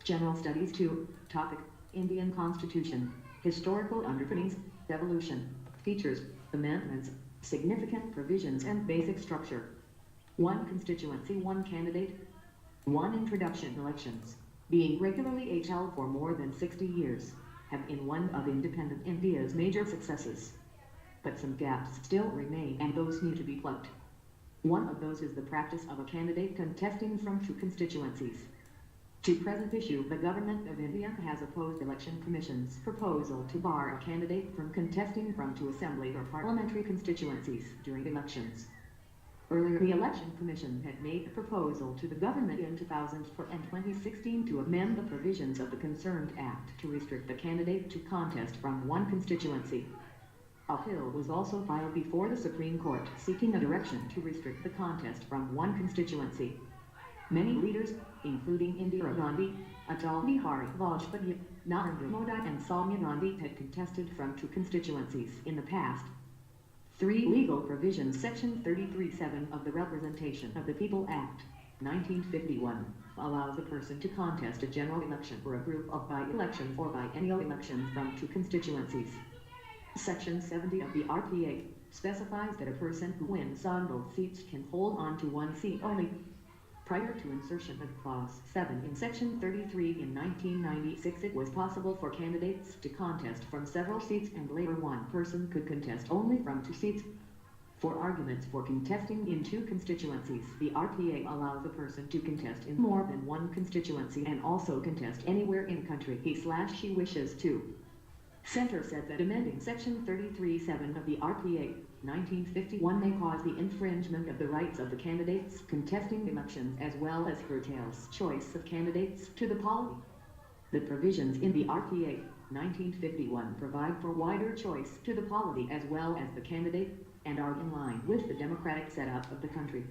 General Studies 2, Topic, Indian Constitution, Historical Underpinnings, Evolution, Features, Amendments, Significant Provisions and Basic Structure. 1 Constituency, 1 Candidate. 1 Introduction. Elections, being regularly held for more than 60 years, have been one of independent India's major successes. But some gaps still remain and those need to be plugged. One of those is the practice of a candidate contesting from 2 constituencies. To present issue, the Government of India has opposed Election Commission's proposal to bar a candidate from contesting from 2 assembly or parliamentary constituencies during elections. Earlier, the Election Commission had made a proposal to the government in 2004 and 2016 to amend the provisions of the Concerned Act to restrict the candidate to contest from 1 constituency. A bill was also filed before the Supreme Court seeking a direction to restrict the contest from 1 constituency. Many leaders, including Indira Gandhi, Atal Bihari Vajpayee, Narendra Modi and Sonia Gandhi, had contested from 2 constituencies in the past. 3 legal provisions. Section 33(7) of the Representation of the People Act, 1951, allows a person to contest a general election or a group of by-elections or biennial elections from 2 constituencies. Section 70 of the RPA specifies that a person who wins on both seats can hold on to 1 seat only. Prior to insertion of Clause 7 in Section 33 in 1996, it was possible for candidates to contest from several seats, and later one person could contest only from 2 seats. For arguments for contesting in 2 constituencies, the RPA allows a person to contest in more than 1 constituency and also contest anywhere in the country he/she wishes to. Center said that amending Section 33(7) of the RPA, 1951 may cause the infringement of the rights of the candidates contesting elections as well as curtails choice of candidates to the polity. The provisions in the RPA, 1951 provide for wider choice to the polity as well as the candidate, and are in line with the democratic setup of the country.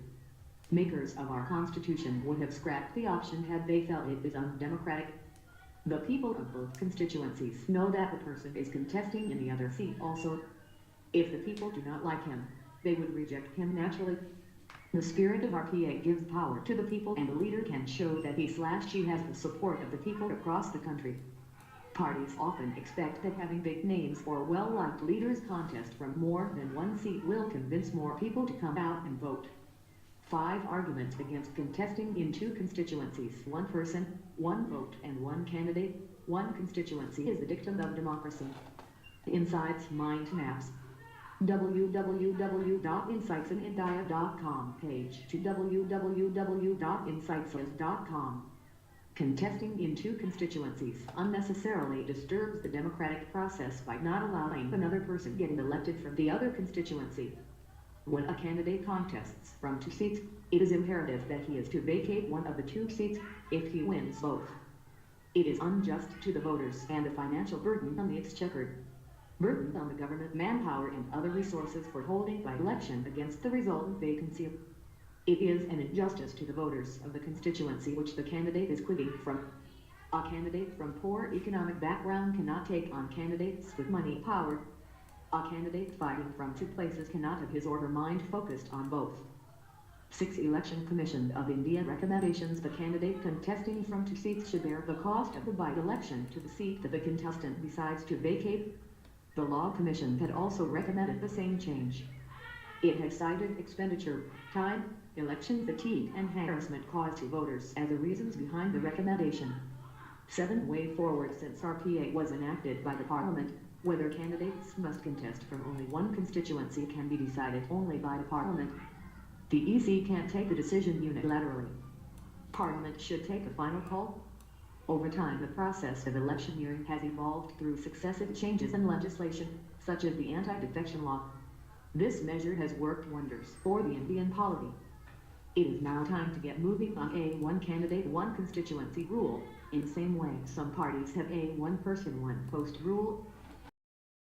Makers of our Constitution would have scrapped the option had they felt it is undemocratic. The people of both constituencies know that the person is contesting in the other seat also. If the people do not like him, they would reject him naturally. The spirit of RPA gives power to the people, and the leader can show that he/she has the support of the people across the country. Parties often expect that having big names or well-liked leaders contest from more than 1 seat will convince more people to come out and vote. 5 arguments against contesting in 2 constituencies. 1 person, 1 vote, and 1 candidate. 1 constituency is the dictum of democracy. Insights Mind Maps. www.insightsinIndia.com. Page to www.insightsis.com. Contesting in 2 constituencies unnecessarily disturbs the democratic process by not allowing another person getting elected from the other constituency. When a candidate contests from 2 seats, it is imperative that he is to vacate one of the 2 seats if he wins both. It is unjust to the voters and a financial burden on the exchequer. Burden on the government manpower and other resources for holding by election against the resultant vacancy. It is an injustice to the voters of the constituency which the candidate is quitting from. A candidate from poor economic background cannot take on candidates with money power. A candidate fighting from 2 places cannot have his or her mind focused on both. 6 Election Commission of India recommendations. The candidate contesting from 2 seats should bear the cost of the by-election to the seat that the contestant decides to vacate. The Law Commission had also recommended the same change. It had cited expenditure, time, election fatigue, and harassment caused to voters as the reasons behind the recommendation. 7 Way forward. Since RPA was enacted by the Parliament, whether candidates must contest from only 1 constituency can be decided only by the Parliament. The EC can't take the decision unilaterally. Parliament should take a final call. Over time, the process of electioneering has evolved through successive changes in legislation, such as the anti-defection law. This measure has worked wonders for the Indian polity. It is now time to get moving on a 1 candidate, 1 constituency rule. In the same way, some parties have a 1 person, 1 post rule.